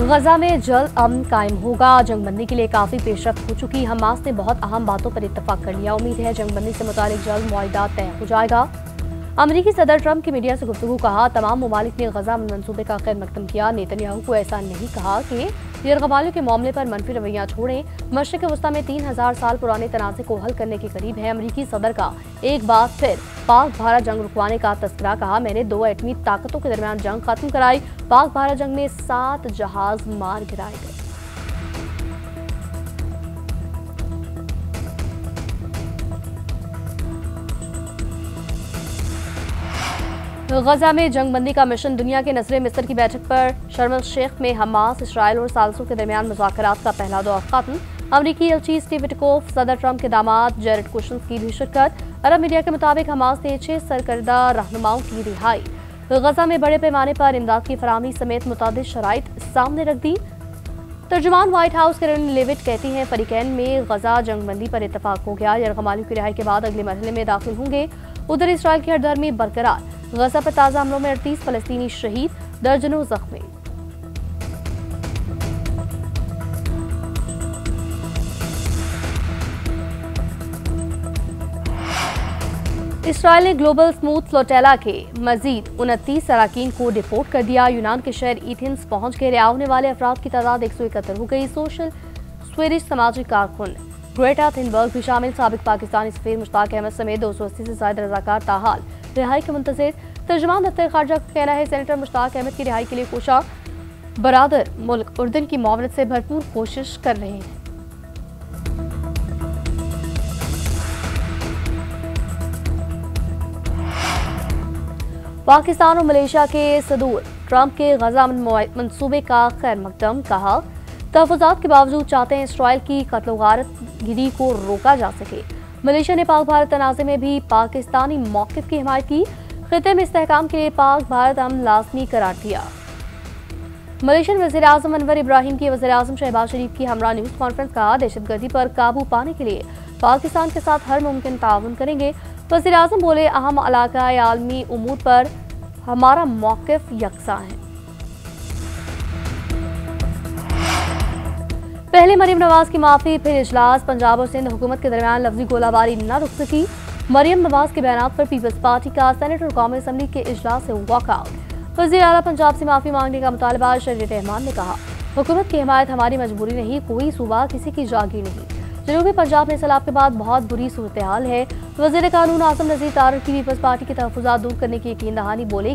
गजा में जल्द अमन कायम होगा। जंगबंदी के लिए काफी पेशरफ्त हो चुकी। हमास ने बहुत अहम बातों पर इत्तेफाक कर लिया। उम्मीद है जंगबंदी से मुतालिक जल्द मुआहिदा तय हो जाएगा। अमरीकी सदर ट्रंप की मीडिया से गुफ्तगू। कहा, तमाम ममालिक ने गजा में मंसूबे का खैर मकदम किया। नेतन्याहू को ऐसा नहीं कहा कि यरगमालियों के मामले पर मनफी रवैया छोड़ें। मशरिक वस्ता में 3000 साल पुराने तनाज़े को हल करने के करीब है। अमरीकी सदर का एक बार फिर पाक भारत जंग रुकवाने का तस्करा। कहा, मैंने 2 एटमी ताकतों के दरमियान जंग खत्म कराई। पाक भारत जंग में 7 जहाज मार गिराए गए। गजा में जंगबंदी का मिशन। दुनिया के नजरे मिस्र की बैठक पर शर्म अल शेख में हमास, इसराइल और सालसों के दरमियान मुज़ाकरात का पहला दौर खत्म। अमरीकी एलची स्टीव विटकोफ, सदर ट्रंप के दामाद जेरेड कुशनर की भी शिरकत। अरब मीडिया के मुताबिक हमास ने 6 सरकर्दा रहनुमाओं की रिहाई। गजा में बड़े पैमाने पर इमदाद की फराहमी समेत मुतअद्दिद शराइत सामने रख दी। तर्जुमान व्हाइट हाउस कैरन लेविट कहती हैं, फरीकैन में गजा जंगबंदी पर इत्तफाक हो गया। यरगमालियों की रिहाई के बाद अगले मरहले में दाखिल होंगे। उधर इसराइल की हरदर्मी बरकरार। गजा पर ताजा हमलों में 38 फलस्तीनी शहीद, दर्जनों जख्मी। इसराइल ने ग्लोबल स्मूथ फ्लोटेला के मजीद 29 अराकीन को डिपोर्ट कर दिया। यूनान के शहर एथेंस पहुंच के रिहा होने वाले अफराद की तादाद 171 हो गई। सोशल स्वीडिश समाजी कारकुन ग्रेटा थुनबर्ग भी शामिल। साबिक पाकिस्तानी सफीर मुश्ताक अहमद समेत 280 से ज्यादा रजाकार ताहाल रिहाई के मुंतज़िर। तर्जुमान दफ्तर खारजा का कहना है, सेनेटर मुश्ताक अहमद की रिहाई के लिए कोशा बरादर मुल्क उर्दन की मुआवनत से भरपूर कोशिश कर रहे हैं। पाकिस्तान और मलेशिया के सदूर ट्रंप के गजा मंसूबे का खैर मकदम। कहा, तहफ़्फ़ुज़ात के बावजूद चाहते हैं इसराइल की कत्ल-ओ-गारत-गिरी को रोका जा सके। मलेशिया ने पाक भारत तनाज़े में भी पाकिस्तानी मौक़िफ़ की हिमायत की। खित्ते में इस्तेहकाम के लिए पाक भारत अमन लाज़मी करार दिया। मलेशियन वज़ीर-ए-आज़म अनवर इब्राहिम की वज़ीर-ए-आज़म शहबाज शरीफ की हमरा न्यूज़ कॉन्फ्रेंस। कहा, दहशतगर्दी पर काबू पाने के लिए पाकिस्तान के साथ हर मुमकिन ताउन करेंगे। वज़ीर-ए-आज़म बोले, अहम इलाक़ाई आलमी उमूर पर हमारा मौक़िफ़ यकसा है। पहले मरियम नवाज की माफी, फिर इजलास। पंजाब और सिंध हुकूमत के दरमियान लफ्जी गोलाबारी न रुक सकी। मरियम नवाज के बयान पर पीपल्स पार्टी का सेनेट और कौमी असम्बली के इजलास से वॉकआउट। वज़ीर आला पंजाब से माफी मांगने का मुतालबा। शरीर रहमान ने कहा, हुकूमत की हिमायत हमारी मजबूरी नहीं, कोई सूबा किसी की जागीर नहीं। जनूबी पंजाब में सैलाब के बाद बहुत बुरी सूरत हाल है। वज़ीर कानून आज़म नज़ीर तारड़ की पीपल्स पार्टी के तहफ़्फ़ुज़ात दूर करने की यकीन दहानी। बोले,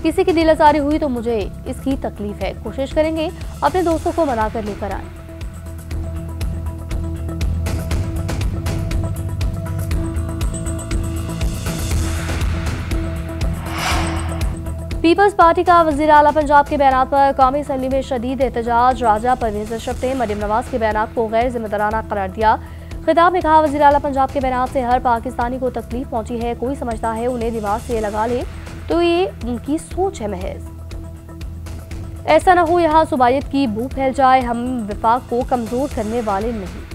किसी की दिल आज़ारी हुई तो मुझे इसकी तकलीफ है, कोशिश करेंगे अपने दोस्तों को मना कर लेकर आए। पीपल्स पार्टी का वज़ीर आला पंजाब के बयान पर कौमी असम्बली में शदीद एहतजाज। राजा परवेज़ अशरफ ने मरियम नवाज के बयान को गैर जिम्मेदाराना करार दिया। खिताब में कहा, वज़ीर आला पंजाब के बयान से हर पाकिस्तानी को तकलीफ पहुंची है। कोई समझता है उन्हें दिमाग से लगा ले तो ये उनकी सोच है महज। ऐसा न हो यहाँ सुबायत की बू फैल जाए। हम विफाक को कमजोर करने वाले नहीं।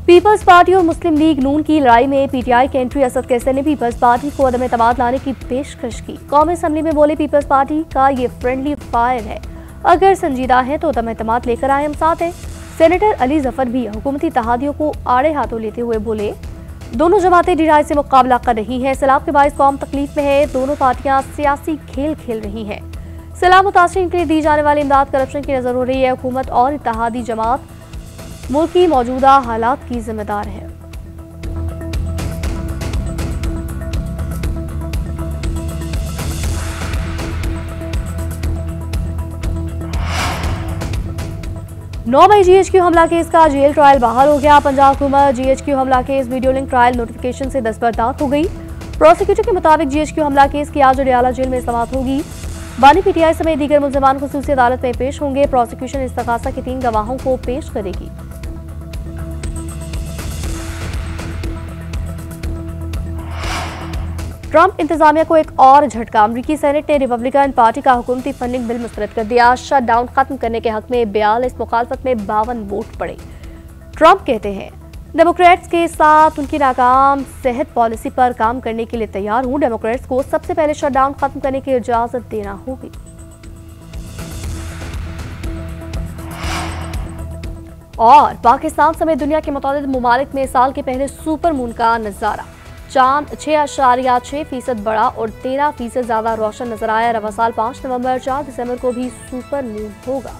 पीपल्स पार्टी और मुस्लिम लीग नून की लड़ाई में पीटीआई के एंट्री। असद कैसर ने पीपल्स पार्टी को अदम एतमाद लाने की पेशकश की। कौमी असम्बली में बोले, पीपल्स पार्टी का ये फ्रेंडली फायर है, अगर संजीदा है तो अदम एतमाद लेकर आए, हम साथ हैं। सेनेटर अली जफर भी हुकूमती इत्तेहादियों को आड़े हाथों लेते हुए बोले, दोनों जमातें ढिलाई से मुकाबला कर रही हैं। सैलाब के बाइस कौम तकलीफ में है। दोनों पार्टियां सियासी खेल खेल रही हैं। सैलाब मुतासरीन के लिए दी जाने वाली इमदाद करप्शन की नजर हो रही है। हुकूमत और इत्तेहादी जमात मुल्क की मौजूदा हालात की जिम्मेदार है। मई जीएचक्यू हमला केस का जेल ट्रायल बहाल हो गया। पंजाब हुकूमत जीएचक्यू हमला case video link trial notification से दस्तबरदार हो गई। प्रोसिक्यूटर के मुताबिक जीएचक्यू हमला केस की आज अडियाला जेल में समाअत होगी। बानी पीटीआई समेत दीगर मुल्ज़िमान खुसूसी अदालत में पेश होंगे। प्रोसिक्यूशन इस्तग़ासा के 3 गवाहों को पेश करेगी। ट्रंप इंतजामिया को एक और झटका। अमरीकी सेनेट ने रिपब्लिकन पार्टी का हुकूमती फंडिंग बिल मुस्तरद कर दिया। शट डाउन खत्म करने के हक में 42, मुखालफत में 52 वोट पड़े। ट्रंप कहते हैं, डेमोक्रेट्स के साथ उनकी नाकाम सेहत पॉलिसी पर काम करने के लिए तैयार हूं। डेमोक्रेट्स को सबसे पहले शटडाउन खत्म करने की इजाजत देना होगी। और पाकिस्तान समेत दुनिया के मुताबिक मुमालिक में साल के पहले सुपर मून का नजारा। चांद 6.6% बड़ा और 13% ज्यादा रोशन नजर आया। रवा साल 5 नवंबर 4 दिसंबर को भी सुपर मून होगा।